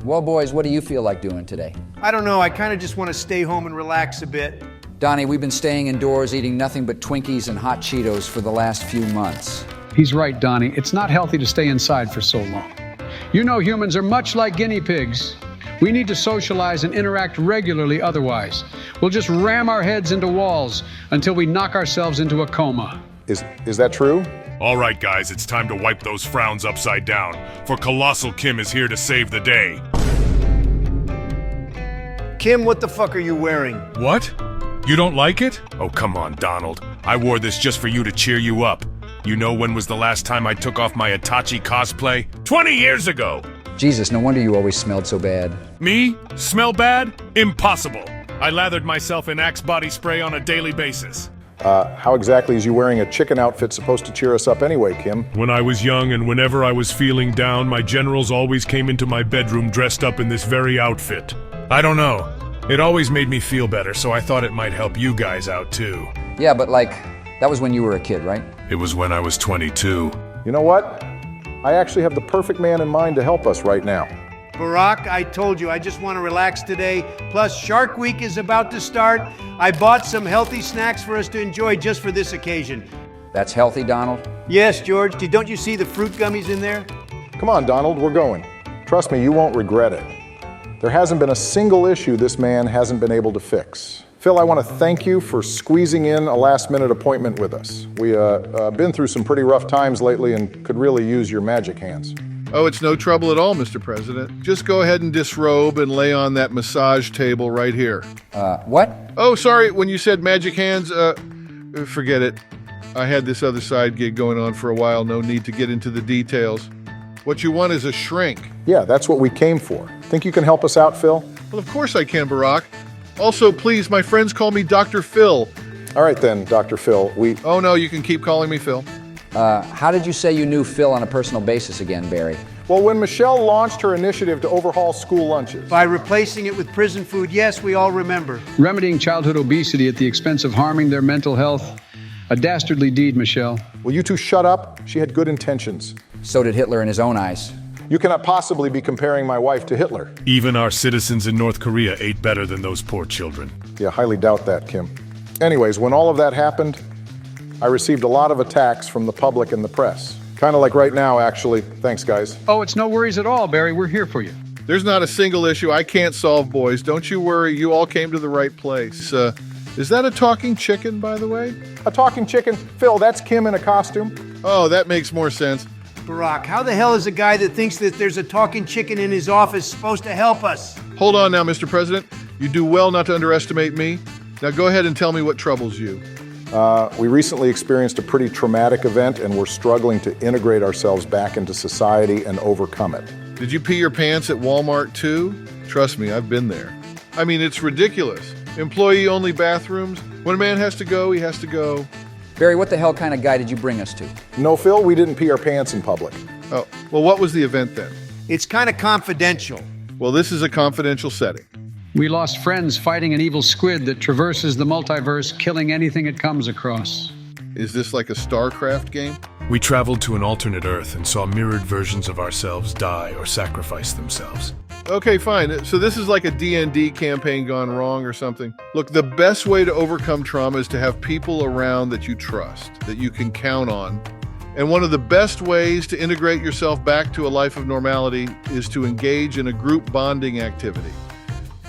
Well, boys, what do you feel like doing today? I don't know, I kind of just want to stay home and relax a bit. Donnie, we've been staying indoors eating nothing but Twinkies and hot Cheetos for the last few months. He's right, Donnie. It's not healthy to stay inside for so long. You know humans are much like guinea pigs. We need to socialize and interact regularly otherwise. We'll just ram our heads into walls until we knock ourselves into a coma. Is that true? All right, guys, it's time to wipe those frowns upside down, for Colossal Kim is here to save the day. Kim, what the fuck are you wearing? What? You don't like it? Oh, come on, Donald. I wore this just for you to cheer you up. You know when was the last time I took off my Itachi cosplay? 20 years ago! Jesus, no wonder you always smelled so bad. Me? Smell bad? Impossible. I lathered myself in Axe body spray on a daily basis. How exactly is you wearing a chicken outfit supposed to cheer us up anyway, Kim? When I was young and whenever I was feeling down, my generals always came into my bedroom dressed up in this very outfit. I don't know. It always made me feel better, so I thought it might help you guys out too. Yeah, but that was when you were a kid, right? It was when I was 22. You know what? I actually have the perfect man in mind to help us right now. Barack, I told you, I just want to relax today. Plus, Shark Week is about to start. I bought some healthy snacks for us to enjoy just for this occasion. That's healthy, Donald? Yes, George. Don't you see the fruit gummies in there? Come on, Donald, we're going. Trust me, you won't regret it. There hasn't been a single issue this man hasn't been able to fix. Phil, I want to thank you for squeezing in a last-minute appointment with us. We've been through some pretty rough times lately and could really use your magic hands. Oh, it's no trouble at all, Mr. President. Just go ahead and disrobe and lay on that massage table right here. What? Oh, sorry, when you said magic hands, forget it. I had this other side gig going on for a while, no need to get into the details. What you want is a shrink. Yeah, that's what we came for. Think you can help us out, Phil? Well, of course I can, Barack. Also, please, my friends call me Dr. Phil. All right then, Dr. Phil, Oh no, you can keep calling me Phil. How did you say you knew Phil on a personal basis again, Barry? Well, when Michelle launched her initiative to overhaul school lunches. By replacing it with prison food, yes, we all remember. Remedying childhood obesity at the expense of harming their mental health. A dastardly deed, Michelle. Will you two shut up? She had good intentions. So did Hitler in his own eyes. You cannot possibly be comparing my wife to Hitler. Even our citizens in North Korea ate better than those poor children. Yeah, highly doubt that, Kim. Anyways, when all of that happened, I received a lot of attacks from the public and the press. Kind of like right now, actually. Thanks, guys. Oh, it's no worries at all, Barry. We're here for you. There's not a single issue I can't solve, boys. Don't you worry, you all came to the right place. Is that a talking chicken, by the way? A talking chicken? Phil, that's Kim in a costume. Oh, that makes more sense. Barack, how the hell is a guy that thinks that there's a talking chicken in his office supposed to help us? Hold on now, Mr. President. You do well not to underestimate me. Now go ahead and tell me what troubles you. We recently experienced a pretty traumatic event and we're struggling to integrate ourselves back into society and overcome it. Did you pee your pants at Walmart too? Trust me, I've been there. I mean, it's ridiculous. Employee-only bathrooms. When a man has to go, he has to go. Barry, what the hell kind of guy did you bring us to? No, Phil, we didn't pee our pants in public. Oh, well, what was the event then? It's kind of confidential. Well, this is a confidential setting. We lost friends fighting an evil squid that traverses the multiverse, killing anything it comes across. Is this like a StarCraft game? We traveled to an alternate Earth and saw mirrored versions of ourselves die or sacrifice themselves. Okay, fine. So this is like a D&D campaign gone wrong or something. Look, the best way to overcome trauma is to have people around that you trust, that you can count on. And one of the best ways to integrate yourself back to a life of normality is to engage in a group bonding activity.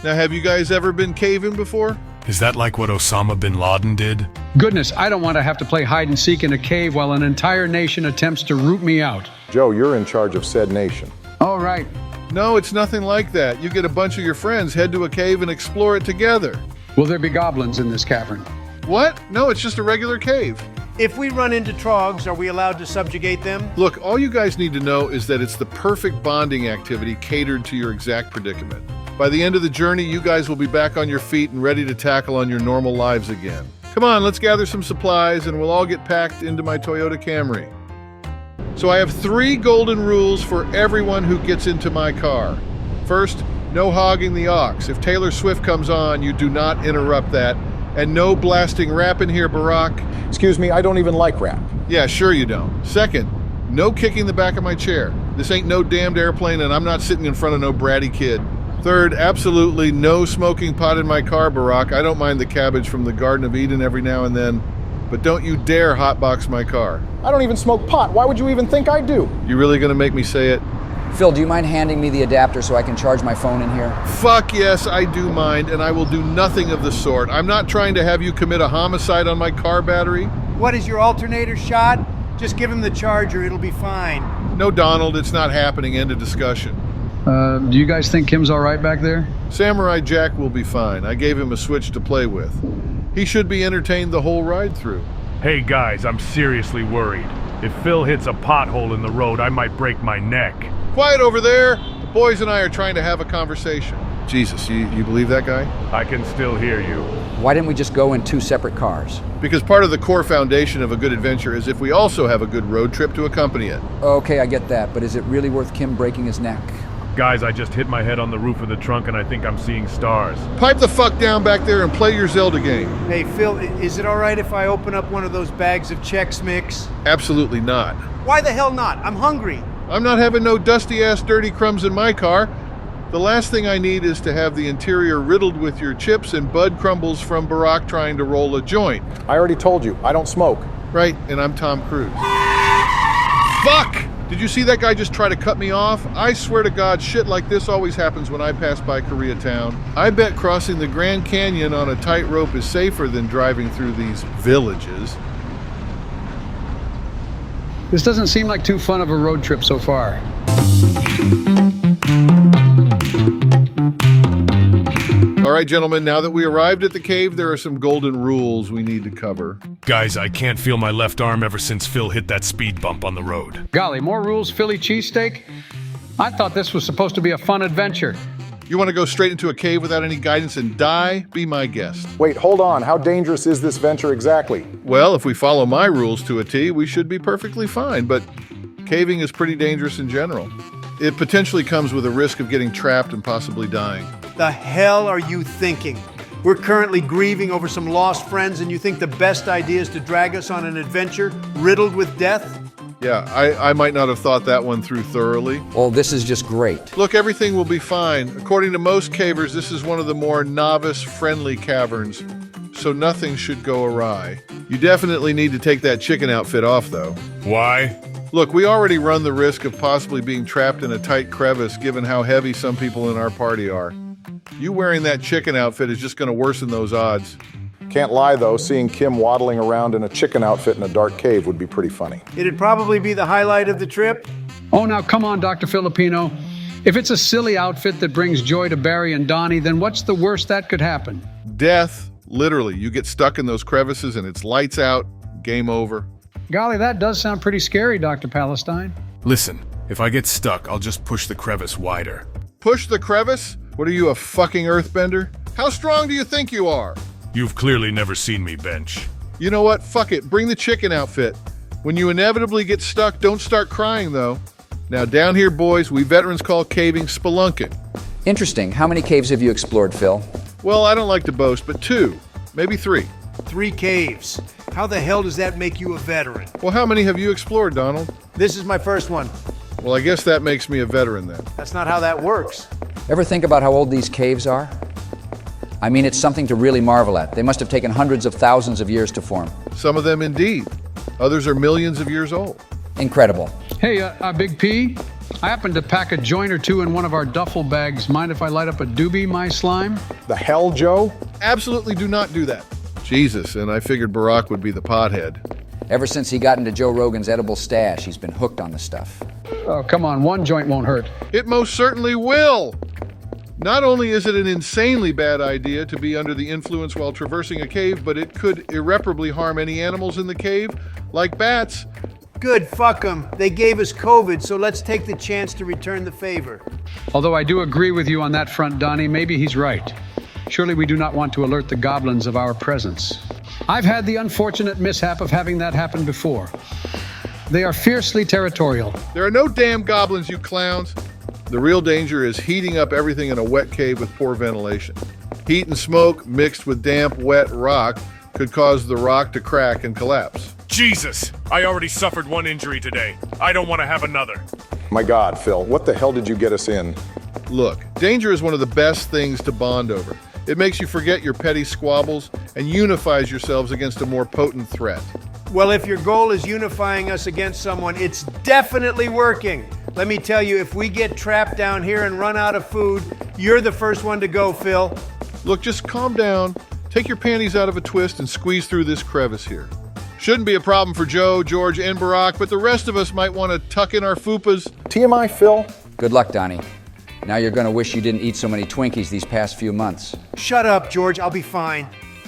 Now, have you guys ever been caving before? Is that like what Osama bin Laden did? Goodness, I don't want to have to play hide and seek in a cave while an entire nation attempts to root me out. Joe, you're in charge of said nation. All right. No, it's nothing like that. You get a bunch of your friends, head to a cave and explore it together. Will there be goblins in this cavern? What? No, it's just a regular cave. If we run into trogs, are we allowed to subjugate them? Look, all you guys need to know is that it's the perfect bonding activity catered to your exact predicament. By the end of the journey, you guys will be back on your feet and ready to tackle on your normal lives again. Come on, let's gather some supplies and we'll all get packed into my Toyota Camry. So I have 3 golden rules for everyone who gets into my car. First, no hogging the aux. If Taylor Swift comes on, you do not interrupt that. And no blasting rap in here, Barack. Excuse me, I don't even like rap. Yeah, sure you don't. Second, No kicking the back of my chair. This ain't no damned airplane, and I'm not sitting in front of no bratty kid. Third, absolutely no smoking pot in my car, Barack. I don't mind the cabbage from the Garden of Eden every now and then, but don't you dare hotbox my car. I don't even smoke pot. Why would you even think I do? You really gonna make me say it? Phil, do you mind handing me the adapter so I can charge my phone in here? Fuck yes, I do mind, and I will do nothing of the sort. I'm not trying to have you commit a homicide on my car battery. What, is your alternator shot? Just give him the charger, it'll be fine. No, Donald, it's not happening. End of discussion. Do you guys think Kim's all right back there? Samurai Jack will be fine. I gave him a Switch to play with. He should be entertained the whole ride through. Hey guys, I'm seriously worried. If Phil hits a pothole in the road, I might break my neck. Quiet over there! The boys and I are trying to have a conversation. Jesus, you believe that guy? I can still hear you. Why didn't we just go in 2 separate cars? Because part of the core foundation of a good adventure is if we also have a good road trip to accompany it. Okay, I get that, but is it really worth Kim breaking his neck? Guys, I just hit my head on the roof of the trunk and I think I'm seeing stars. Pipe the fuck down back there and play your Zelda game. Hey, Phil, is it all right if I open up one of those bags of Chex Mix? Absolutely not. Why the hell not? I'm hungry. I'm not having no dusty-ass dirty crumbs in my car. The last thing I need is to have the interior riddled with your chips and bud crumbles from Barack trying to roll a joint. I already told you, I don't smoke. Right, and I'm Tom Cruise. Fuck! Did you see that guy just try to cut me off? I swear to God, shit like this always happens when I pass by Koreatown. I bet crossing the Grand Canyon on a tightrope is safer than driving through these villages. This doesn't seem like too fun of a road trip so far. All right, gentlemen, now that we arrived at the cave, there are some golden rules we need to cover. Guys, I can't feel my left arm ever since Phil hit that speed bump on the road. Golly, more rules, Philly cheesesteak? I thought this was supposed to be a fun adventure. You want to go straight into a cave without any guidance and die? Be my guest. Wait, hold on. How dangerous is this venture exactly? Well, if we follow my rules to a T, we should be perfectly fine, but caving is pretty dangerous in general. It potentially comes with a risk of getting trapped and possibly dying. The hell are you thinking? We're currently grieving over some lost friends, and you think the best idea is to drag us on an adventure riddled with death? Yeah, I might not have thought that one through thoroughly. Well, this is just great. Look, everything will be fine. According to most cavers, this is one of the more novice-friendly caverns, so nothing should go awry. You definitely need to take that chicken outfit off, though. Why? Look, we already run the risk of possibly being trapped in a tight crevice given how heavy some people in our party are. You wearing that chicken outfit is just going to worsen those odds. Can't lie, though, seeing Kim waddling around in a chicken outfit in a dark cave would be pretty funny. It'd probably be the highlight of the trip. Oh, now come on, Dr. Filipino. If it's a silly outfit that brings joy to Barry and Donnie, then what's the worst that could happen? Death, literally. You get stuck in those crevices and it's lights out, game over. Golly, that does sound pretty scary, Dr. Palestine. Listen, if I get stuck, I'll just push the crevice wider. Push the crevice? What are you, a fucking earthbender? How strong do you think you are? You've clearly never seen me bench. You know what? Fuck it. Bring the chicken outfit. When you inevitably get stuck, don't start crying, though. Now, down here, boys, we veterans call caving spelunking. Interesting. How many caves have you explored, Phil? Well, I don't like to boast, but 2, maybe 3. 3 caves. How the hell does that make you a veteran? Well, how many have you explored, Donald? This is my first one. Well, I guess that makes me a veteran then. That's not how that works. Ever think about how old these caves are? I mean, it's something to really marvel at. They must have taken hundreds of thousands of years to form. Some of them indeed. Others are millions of years old. Incredible. Hey, Big P, I happened to pack a joint or 2 in one of our duffel bags. Mind if I light up a doobie, my slime? The hell, Joe? Absolutely do not do that. Jesus, and I figured Barack would be the pothead. Ever since he got into Joe Rogan's edible stash, he's been hooked on the stuff. Oh, come on, 1 joint won't hurt. It most certainly will. Not only is it an insanely bad idea to be under the influence while traversing a cave, but it could irreparably harm any animals in the cave, like bats. Good, fuck them. They gave us COVID, so let's take the chance to return the favor. Although I do agree with you on that front, Donnie, maybe he's right. Surely we do not want to alert the goblins of our presence. I've had the unfortunate mishap of having that happen before. They are fiercely territorial. There are no damn goblins, you clowns. The real danger is heating up everything in a wet cave with poor ventilation. Heat and smoke mixed with damp, wet rock could cause the rock to crack and collapse. Jesus! I already suffered one injury today. I don't want to have another. My God, Phil, what the hell did you get us in? Look, danger is one of the best things to bond over. It makes you forget your petty squabbles and unifies yourselves against a more potent threat. Well, if your goal is unifying us against someone, it's definitely working. Let me tell you, if we get trapped down here and run out of food, you're the first one to go, Phil. Look, just calm down, take your panties out of a twist and squeeze through this crevice here. Shouldn't be a problem for Joe, George, and Barack, but the rest of us might want to tuck in our fupas. TMI, Phil? Good luck, Donnie. Now you're going to wish you didn't eat so many Twinkies these past few months. Shut up, George. I'll be fine.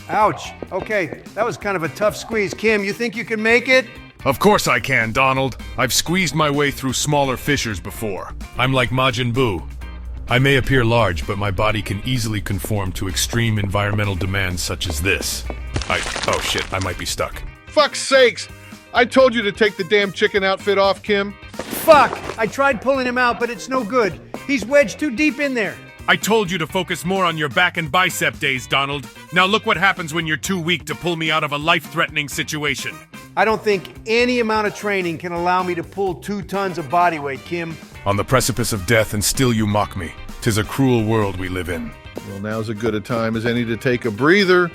Ouch. Okay, that was kind of a tough squeeze. Kim, you think you can make it? Of course I can, Donald. I've squeezed my way through smaller fissures before. I'm like Majin Buu. I may appear large, but my body can easily conform to extreme environmental demands such as this. Oh shit, I might be stuck. Fuck's sakes! I told you to take the damn chicken outfit off, Kim. Fuck! I tried pulling him out, but it's no good. He's wedged too deep in there. I told you to focus more on your back and bicep days, Donald. Now look what happens when you're too weak to pull me out of a life-threatening situation. I don't think any amount of training can allow me to pull 2 tons of body weight, Kim. On the precipice of death, and still you mock me. 'Tis a cruel world we live in. Well, now's as good a time as any to take a breather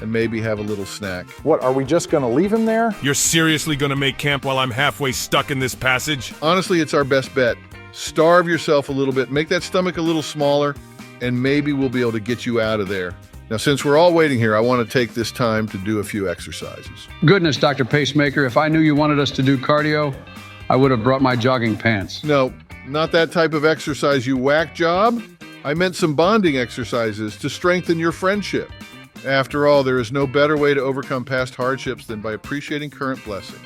and maybe have a little snack. What, are we just gonna leave him there? You're seriously gonna make camp while I'm halfway stuck in this passage? Honestly, it's our best bet. Starve yourself a little bit, make that stomach a little smaller, and maybe we'll be able to get you out of there. Now, since we're all waiting here, I want to take this time to do a few exercises. Goodness, Dr. Pacemaker, if I knew you wanted us to do cardio, I would have brought my jogging pants. No, not that type of exercise, you whack job. I meant some bonding exercises to strengthen your friendship. After all, there is no better way to overcome past hardships than by appreciating current blessings.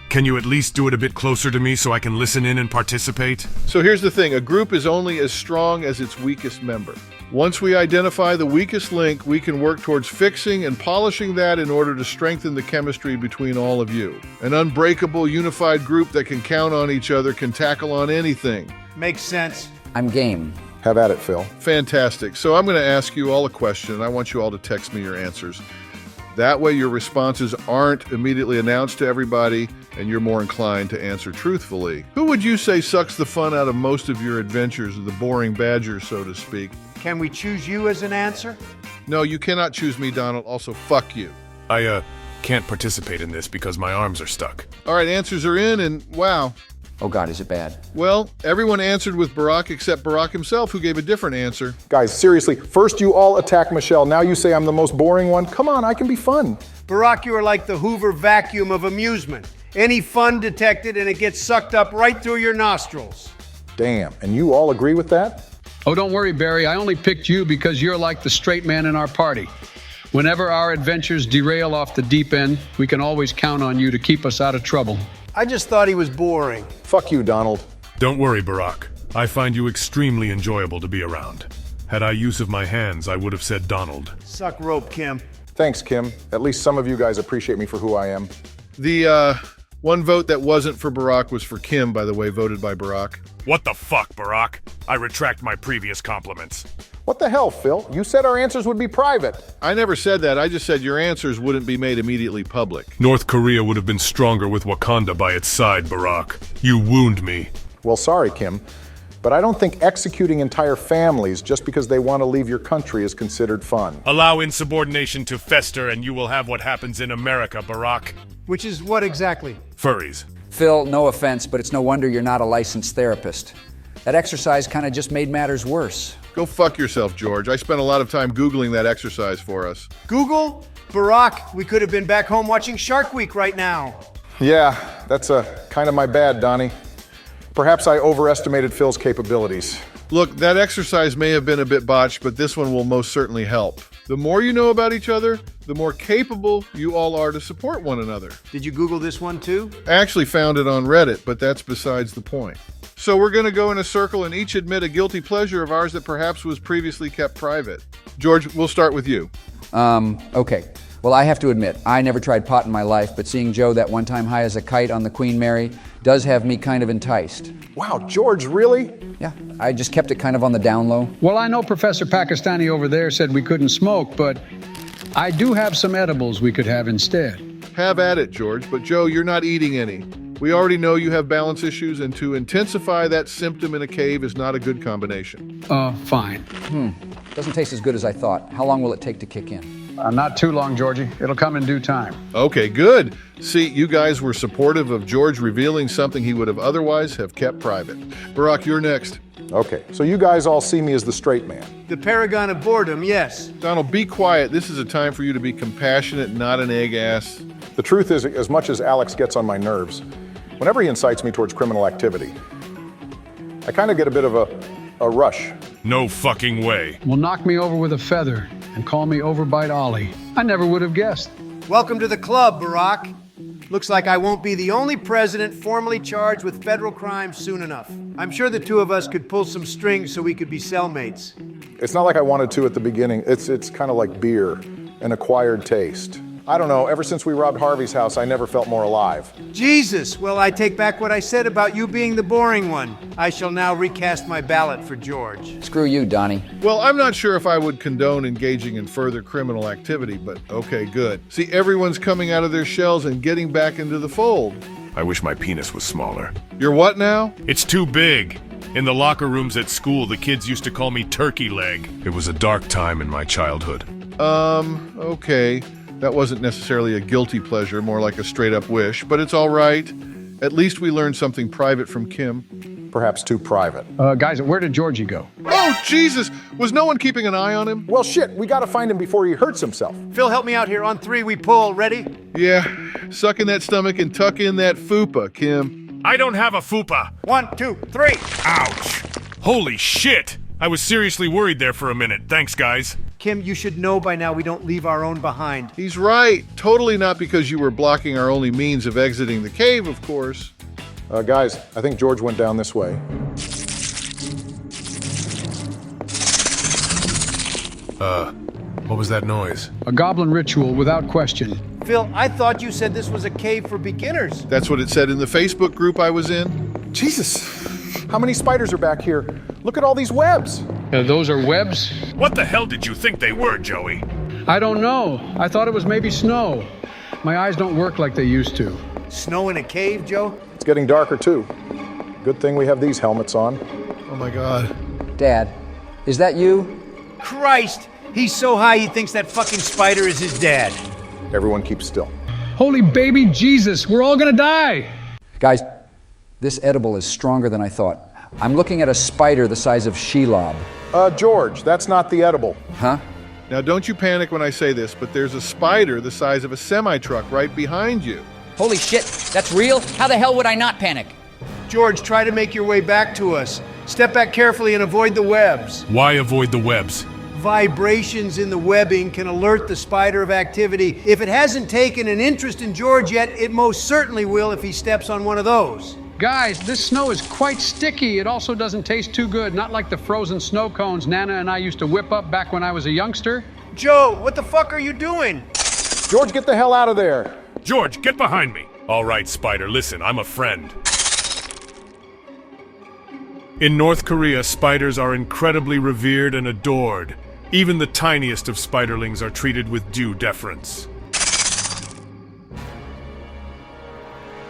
Can you at least do it a bit closer to me so I can listen in and participate? So here's the thing, a group is only as strong as its weakest member. Once we identify the weakest link, we can work towards fixing and polishing that in order to strengthen the chemistry between all of you. An unbreakable, unified group that can count on each other can tackle on anything. Makes sense. I'm game. Have at it, Phil. Fantastic. So I'm going to ask you all a question, and I want you all to text me your answers. That way your responses aren't immediately announced to everybody, and you're more inclined to answer truthfully. Who would you say sucks the fun out of most of your adventures, the boring badger, so to speak? Can we choose you as an answer? No, you cannot choose me, Donald. Also, fuck you. I, can't participate in this because my arms are stuck. All right, answers are in, and wow. Oh God, is it bad? Well, everyone answered with Barack except Barack himself, who gave a different answer. Guys, seriously, first you all attack Michelle, now you say I'm the most boring one? Come on, I can be fun. Barack, you are like the Hoover vacuum of amusement. Any fun detected and it gets sucked up right through your nostrils. Damn, and you all agree with that? Oh, don't worry, Barry. I only picked you because you're like the straight man in our party. Whenever our adventures derail off the deep end, we can always count on you to keep us out of trouble. I just thought he was boring. Fuck you, Donald. Don't worry, Barack. I find you extremely enjoyable to be around. Had I use of my hands, I would have said Donald. Suck rope, Kim. Thanks, Kim. At least some of you guys appreciate me for who I am. The, one vote that wasn't for Barack was for Kim, by the way, voted by Barack. What the fuck, Barack? I retract my previous compliments. What the hell, Phil? You said our answers would be private. I never said that. I just said your answers wouldn't be made immediately public. North Korea would have been stronger with Wakanda by its side, Barack. You wound me. Well, sorry, Kim, but I don't think executing entire families just because they want to leave your country is considered fun. Allow insubordination to fester and you will have what happens in America, Barack. Which is what exactly? Furries. Phil, no offense, but it's no wonder you're not a licensed therapist. That exercise kind of just made matters worse. Go fuck yourself, George. I spent a lot of time Googling that exercise for us. Google? Barack, we could have been back home watching Shark Week right now. Yeah, that's kind of my bad, Donnie. Perhaps I overestimated Phil's capabilities. Look, that exercise may have been a bit botched, but this one will most certainly help. The more you know about each other, the more capable you all are to support one another. Did you Google this one too? I actually found it on Reddit, but that's besides the point. So we're going to go in a circle and each admit a guilty pleasure of ours that perhaps was previously kept private. George, we'll start with you. Okay. Well, I have to admit, I never tried pot in my life, but seeing Joe that one time high as a kite on the Queen Mary does have me kind of enticed. Wow, George, really? Yeah, I just kept it kind of on the down low. Well, I know Professor Pakistani over there said we couldn't smoke, but I do have some edibles we could have instead. Have at it, George, but Joe, you're not eating any. We already know you have balance issues, and to intensify that symptom in a cave is not a good combination. Fine. Doesn't taste as good as I thought. How long will it take to kick in? Not too long, Georgie. It'll come in due time. Okay, good. See, you guys were supportive of George revealing something he would have otherwise have kept private. Barack, you're next. Okay, so you guys all see me as the straight man. The paragon of boredom, yes. Donald, be quiet. This is a time for you to be compassionate, not an egg ass. The truth is, as much as Alex gets on my nerves, whenever he incites me towards criminal activity, I kind of get a bit of a rush. No fucking way. Will knock me over with a feather and call me Overbite Ollie. I never would have guessed. Welcome to the club, Barack. Looks like I won't be the only president formally charged with federal crimes soon enough. I'm sure the two of us could pull some strings so we could be cellmates. It's not like I wanted to at the beginning. It's kind of like beer, an acquired taste. I don't know, ever since we robbed Harvey's house, I never felt more alive. Jesus, well, I take back what I said about you being the boring one. I shall now recast my ballot for George. Screw you, Donnie. Well, I'm not sure if I would condone engaging in further criminal activity, but okay, good. See, everyone's coming out of their shells and getting back into the fold. I wish my penis was smaller. You're what now? It's too big. In the locker rooms at school, the kids used to call me Turkey Leg. It was a dark time in my childhood. Okay. That wasn't necessarily a guilty pleasure, more like a straight-up wish, but it's all right. At least we learned something private from Kim. Perhaps too private. Guys, where did Georgie go? Oh, Jesus! Was no one keeping an eye on him? Well, shit, we gotta find him before he hurts himself. Phil, help me out here. On 3, we pull. Ready? Yeah. Suck in that stomach and tuck in that fupa, Kim. I don't have a fupa. 1, 2, 3. Ouch. Holy shit. I was seriously worried there for a minute. Thanks, guys. Kim, you should know by now we don't leave our own behind. He's right. Totally not because you were blocking our only means of exiting the cave, of course. Guys, I think George went down this way. What was that noise? A goblin ritual without question. Phil, I thought you said this was a cave for beginners. That's what it said in the Facebook group I was in. Jesus, how many spiders are back here? Look at all these webs. Those are webs? What the hell did you think they were, Joey? I don't know. I thought it was maybe snow. My eyes don't work like they used to. Snow in a cave, Joe? It's getting darker too. Good thing we have these helmets on. Oh my God. Dad, is that you? Christ! He's so high he thinks that fucking spider is his dad. Everyone keep still. Holy baby Jesus, we're all gonna die! Guys, this edible is stronger than I thought. I'm looking at a spider the size of Shelob. George, that's not the edible. Huh? Now don't you panic when I say this, but there's a spider the size of a semi-truck right behind you. Holy shit, that's real? How the hell would I not panic? George, try to make your way back to us. Step back carefully and avoid the webs. Why avoid the webs? Vibrations in the webbing can alert the spider of activity. If it hasn't taken an interest in George yet, it most certainly will if he steps on one of those. Guys, this snow is quite sticky. It also doesn't taste too good, not like the frozen snow cones Nana and I used to whip up back when I was a youngster. Joe, what the fuck are you doing? George, get the hell out of there. George, get behind me. All right, Spider, listen, I'm a friend. In North Korea, spiders are incredibly revered and adored. Even the tiniest of spiderlings are treated with due deference.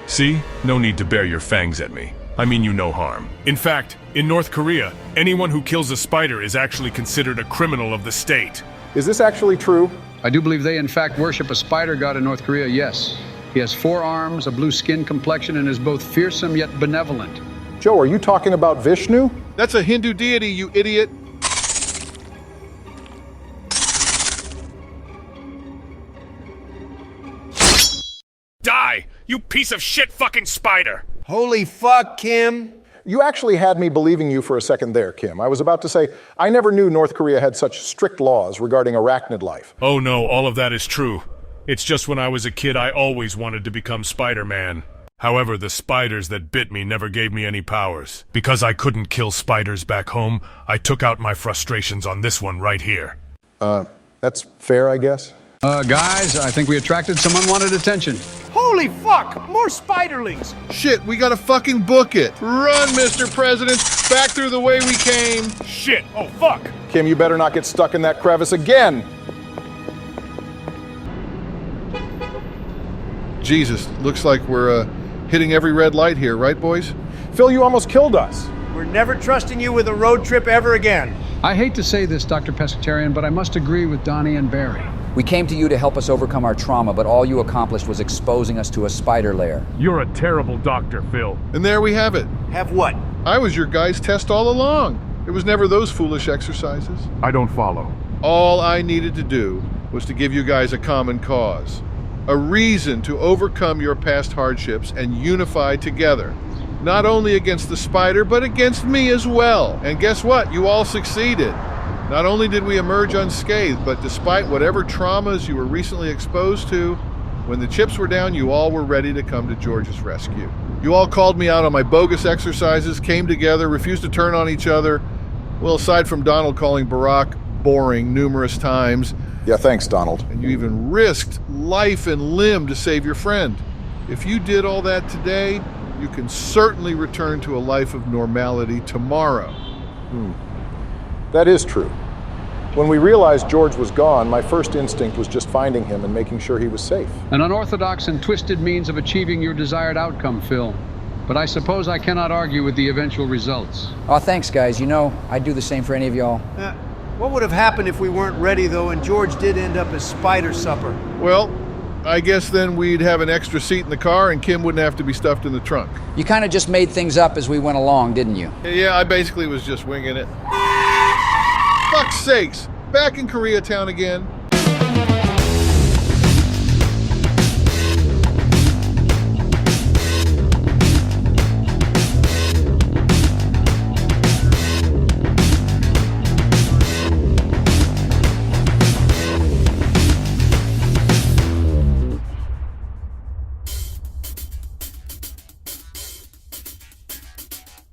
See? No need to bare your fangs at me. I mean you no harm. In fact, in North Korea, anyone who kills a spider is actually considered a criminal of the state. Is this actually true? I do believe they in fact worship a spider god in North Korea, yes. He has 4 arms, a blue skin complexion, and is both fearsome yet benevolent. Joe, are you talking about Vishnu? That's a Hindu deity, you idiot. Die, you piece of shit fucking spider! Holy fuck, Kim. You actually had me believing you for a second there, Kim. I was about to say, I never knew North Korea had such strict laws regarding arachnid life. Oh no, all of that is true. It's just when I was a kid I always wanted to become Spider-Man. However, the spiders that bit me never gave me any powers. Because I couldn't kill spiders back home, I took out my frustrations on this one right here. That's fair, I guess. Guys, I think we attracted some unwanted attention. Holy fuck! More spiderlings! Shit, we gotta fucking book it. Run, Mr. President, back through the way we came. Shit, oh fuck! Kim, you better not get stuck in that crevice again. Jesus, looks like we're hitting every red light here, right, boys? Phil, you almost killed us. We're never trusting you with a road trip ever again. I hate to say this, Dr. Pescatarian, but I must agree with Donnie and Barry. We came to you to help us overcome our trauma, but all you accomplished was exposing us to a spider lair. You're a terrible doctor, Phil. And there we have it. Have what? I was your guy's test all along. It was never those foolish exercises. I don't follow. All I needed to do was to give you guys a common cause, a reason to overcome your past hardships and unify together, not only against the spider, but against me as well. And guess what? You all succeeded. Not only did we emerge unscathed, but despite whatever traumas you were recently exposed to, when the chips were down, you all were ready to come to George's rescue. You all called me out on my bogus exercises, came together, refused to turn on each other. Well, aside from Donald calling Barack boring numerous times. Yeah, thanks, Donald. And you even risked life and limb to save your friend. If you did all that today, you can certainly return to a life of normality tomorrow. That is true. When we realized George was gone, my first instinct was just finding him and making sure he was safe. An unorthodox and twisted means of achieving your desired outcome, Phil. But I suppose I cannot argue with the eventual results. Oh, thanks, guys. You know, I'd do the same for any of y'all. What would have happened if we weren't ready, though, and George did end up as spider supper? Well, I guess then we'd have an extra seat in the car and Kim wouldn't have to be stuffed in the trunk. You kind of just made things up as we went along, didn't you? Yeah, I basically was just winging it. Fuck's sakes! Back in Koreatown again.